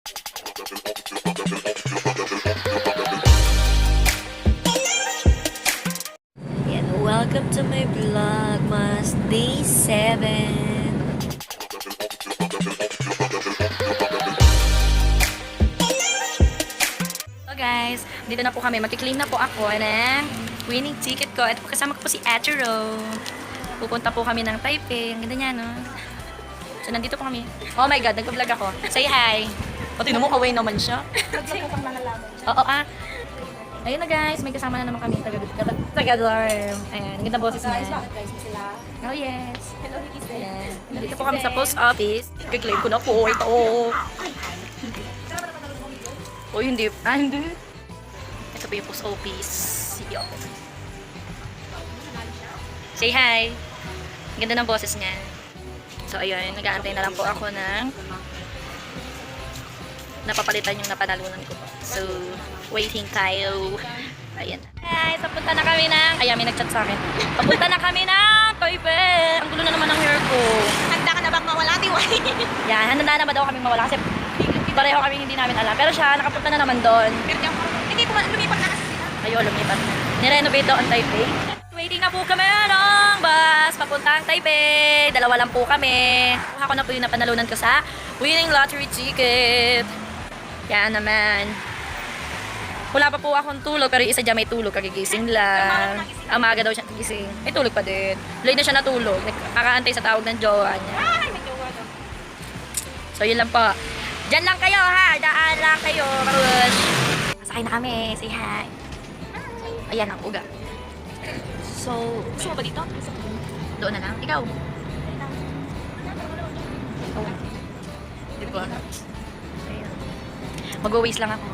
Yan, welcome to my vlog, mas day 7. So guys, dito na po kami. Magki-claim na po ako ng winning ticket ko. At kasama ko po si Ate Ro. Pupunta po kami ng Taipei. Ang ganda niya, no? So, nandito po kami. Oh my God, nag-vlog ako. Say hi. Pati na mo, kaway naman siya. Oo, ah. Ayun na guys, may kasama na naman kami. Taga-dorm. Ayan, ganda boses niya. Oh yes. Hello, Ayan. Nandito po kami sa post office. Kiklaim ko na po. Ito. Oh, hindi. Ah, hindi. Ito po yung post office. Yo. Say hi. Ganda ng boses niya. So, ayun. Nag-aantay na lang po ako ng napapalitan yung napanalunan ko po. So, waiting tayo. Ayan. Guys, papunta na kami ng... Ayan, may nag-chat sa akin. Papunta na kami ng Taipei. Ang gulo na naman ng hair ko. Handa ka na bang mawala, Tiwai? Yan, handa na naman daw kami mawala kasi pareho kami hindi namin alam. Pero siya, nakapunta na naman doon. Pero diyan ko, hindi po lumipat na kasi sila. Ayun, lumipat na. Nirenovate daw ang Taipei. Waiting na po kami ng bus papuntang Taipei. Dalawa lang po kami. Kuha ko na po yung napanalunan ko sa winning lottery ticket. Yan naman. Wala pa po akong tulog pero yung isa dyan may tulog. Kagigising lang. Ang maaga daw siya kagising. May tulog pa din. Late na siya natulog. Nakakaantay sa tawag ng jowa niya. Ay, may jowa daw. So yun lang po. Diyan lang kayo ha. Daan lang kayo. Marush. Masakay na kami. Say hi. Ayan ang uga. So, gusto mo ba dito? Doon na lang. Ikaw? Oh. Di ba? Ayan. Mag-waste lang ako.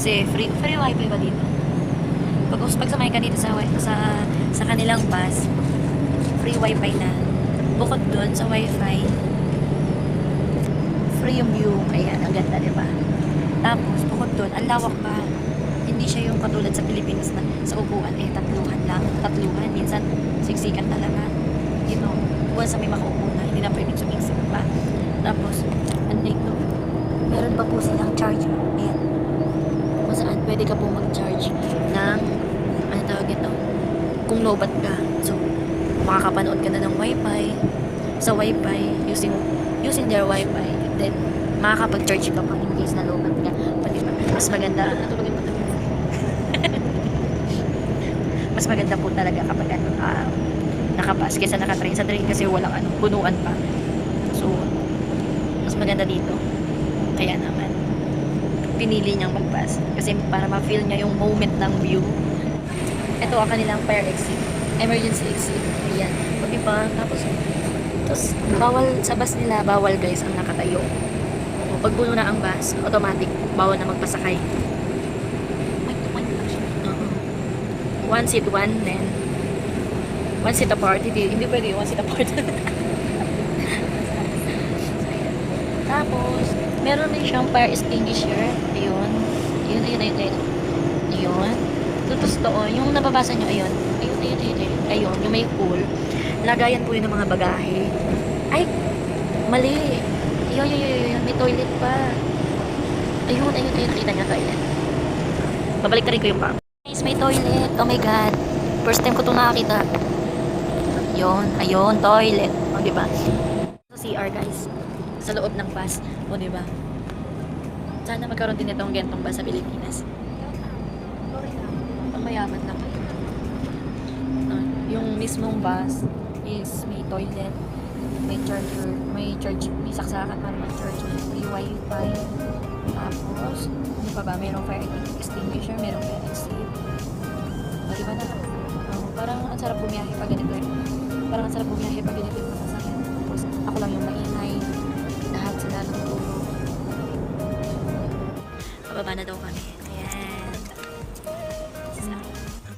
Kasi free wifi ba dito? Pag sumakay ka dito sa kanilang bus, free wifi na. Bukod doon sa wifi, free yung view. Ayan, ang ganda, diba? Tapos, bukod doon, ang lawak pa. Hindi siya yung katulad sa Pilipinas na sa upuan, tatluhan lang. Tatluhan, minsan, siksikan talaga. You know, once sa may makaupo na, hindi na pwedeng sumiksik pa. Tapos, ano ito? Meron pa po silang charger. Ayan. Kung saan pwede ka po mag-charge ng ano tawag ito, kung lobat ka. So, makakapanood ka na ng wifi sa wifi using their wifi. Then, makakapag-charge ka pa in case na lobat ka. Pati ba? Mas maganda. Natulogin mo ito. Mas maganda po talaga kapag nakapas kaysa nakatrain sa train kasi walang punuan pa. So, mas maganda dito. Kaya naman pinili niyang mag-bus kasi para ma-feel niya yung moment ng view. Ito ang kanilang fire exit, emergency exit. Ayan. O diba? Tapos bawal sa bus nila, bawal guys ang nakatayo. Pag puno na ang bus, automatic, bawal na magpasakay. One seat, then one seat apart. Hindi pwede, one seat apart. Tapos, meron din siyang fire extinguisher. Ayun. Ayun. Tapos doon, yung nababasa nyo, ayun. Ayun, yung may pool. Lagayan po yun ng mga bagahe. Ay, mali. Ayun. May toilet pa. Ayun. Nakita niya toilet. Babalik na rin ko yung pang. Guys, may toilet. Oh my God. First time ko itong nakakita. Ayun, toilet. O, diba? So, CR, guys. Sa loob ng bus. O, diba? Sana magkaroon din itong gentong bus sa Pilipinas. Ang mayaman lang. Yung mismong bus is may toilet, may charger, may saksakan para mag-charge, may wifi. Tapos, ano pa ba? Merong fire extinguisher, merong fire exit. O, diba na? Parang ang sarap bumiyahe pag ganito yung mga sasakyan. Tapos, ako lang yung maingay. Lahat sila natutulog. Pababa na daw kami. Ayan.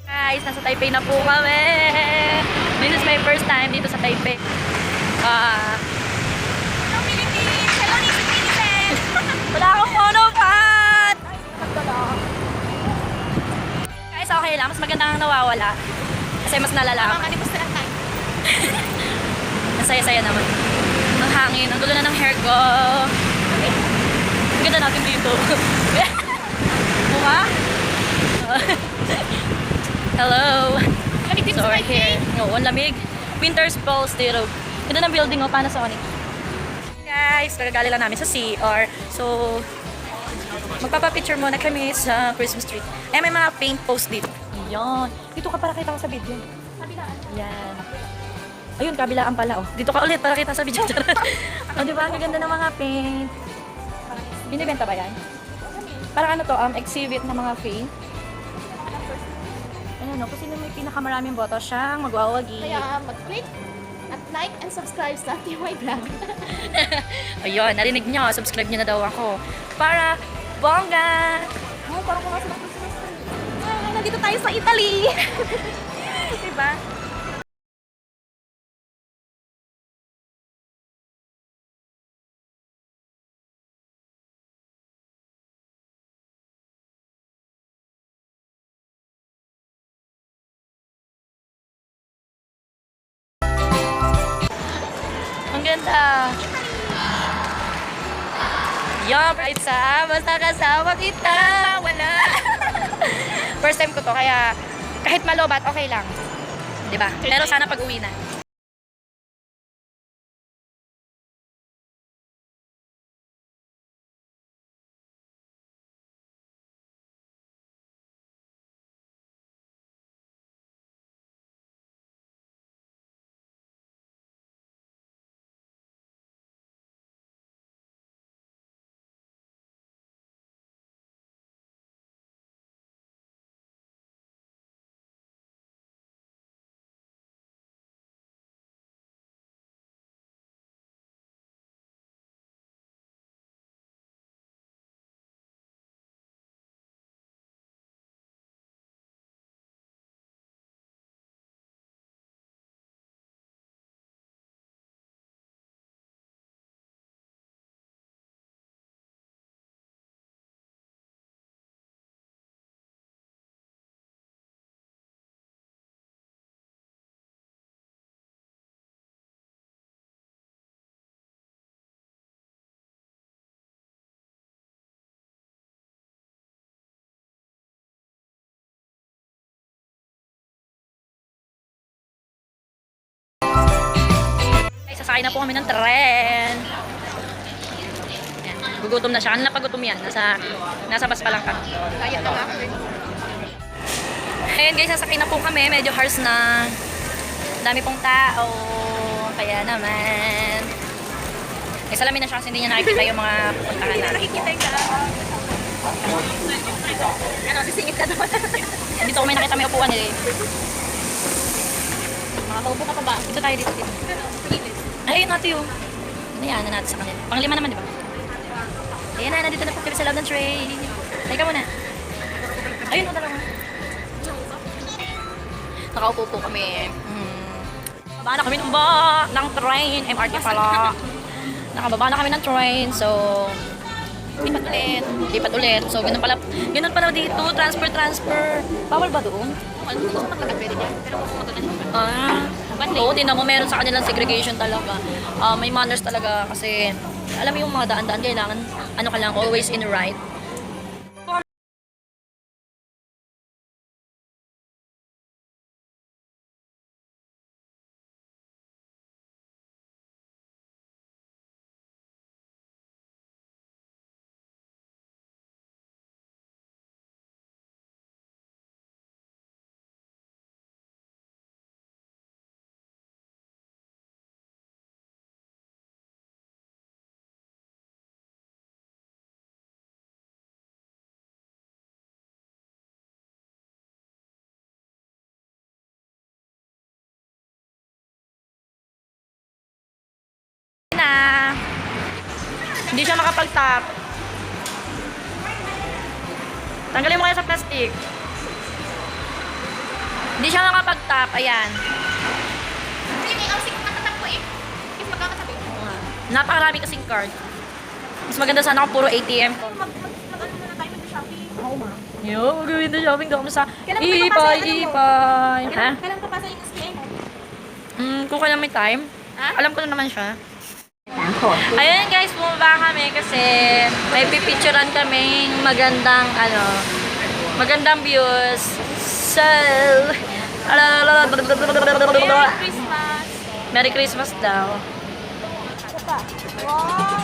Guys, nasa Taipei na po kami. This is my first time dito sa Taipei. Hello, Philippines! Hello, Nation Philippines! Wala akong monopod! Guys, okay lang. Mas maganda ang nawawala. Kasi mas nalala. Mga kanipos na lang tayo. Masaya-saya naman. Ang hangin. Ang gulo na ng hair ko. Ang ganda natin dito. Mukha? Hello. Lamig dito So, sa we're here. Taipei. No, ang lamig. Winter's Pulse dito. Ganda ng building, oh. Panasonic. Guys, kagagali lang namin sa CR. So, magpapapicture muna kami sa Christmas tree. Eh, may mga paint post dito. Yan. Dito ka para kita ko sa video. Kabilaan. Yan. Ayun, kabilaan pala, oh. Dito ka ulit para kita sa video. Oh, di ba? Ang ganda ng mga paint. Binibenta ba yan? Parang ano to, exhibit ng mga paint. Ayun, no? Kung sino may pinakamaraming boto siyang magwawagi. Kaya mag-click at like and subscribe sa TY Vlog. Ayun, narinig niyo. Subscribe niyo na daw ako. Para bongga! Oh, parang kung nasa Christmas tree. Nandito tayo sa Italy. Diba? Ang ganda! Yup! Basta kasama kita! Wala. First time ko to, kaya kahit malobat, okay lang. Diba? Pero sana pag-uwi na. Sasakay na po kami ng tren. Yan. Gugutom na siya. Ano na pagutom yan? Nasa bus pa lang kami. Kaya na nga. Ayun guys, sasakay na po kami. Medyo harsh na. Dami pong tao. Kaya naman. May salamin na siya kasi hindi niya nakikita yung mga pupuntahan na. Nakikita ka. Ano, sisingit ka naman. Dito ko may nakita may upuan eh. Makakaupo ka pa ba? Dito tayo dito. Ayun natin yung. Hayaan na natin sa kanila. Panglima naman, di ba? kami sa loob ng train. Ay ka muna. Ayun, o dalawa. Nakaupo po kami. Baba na kami ng train. MRT pala. Nakababa na kami ng train. So, lipat ulit. So, ganun pala dito. Transfer. Bawal ba doon? Oo, tingnan mo, meron sa kanilang segregation talaga. May manners talaga kasi, alam mo yung mga daan-daan, kailangan, ano ka lang, always in right. Hindi siya makapag-tap. Tanggalin mo kaya sa plastic. Hindi siya makapag-tap. Ayan. Hindi, may ausik matatak ko eh. Kasi magkakatabi. Napakarami kasing card. Mas maganda sana kung puro ATM. Mag-ano na tayo mag-shopping. Oo ma. Yo, magawin na shopping daw sa Kailan mo Ipay. Ha? Kailan papasa yung SPM mo? Kung kailan may time. Ha? Alam ko na naman siya. Ayan guys, bumaba kami kasi may pipicturean kaming magandang views. So, Merry Christmas! Merry Christmas daw. Wow!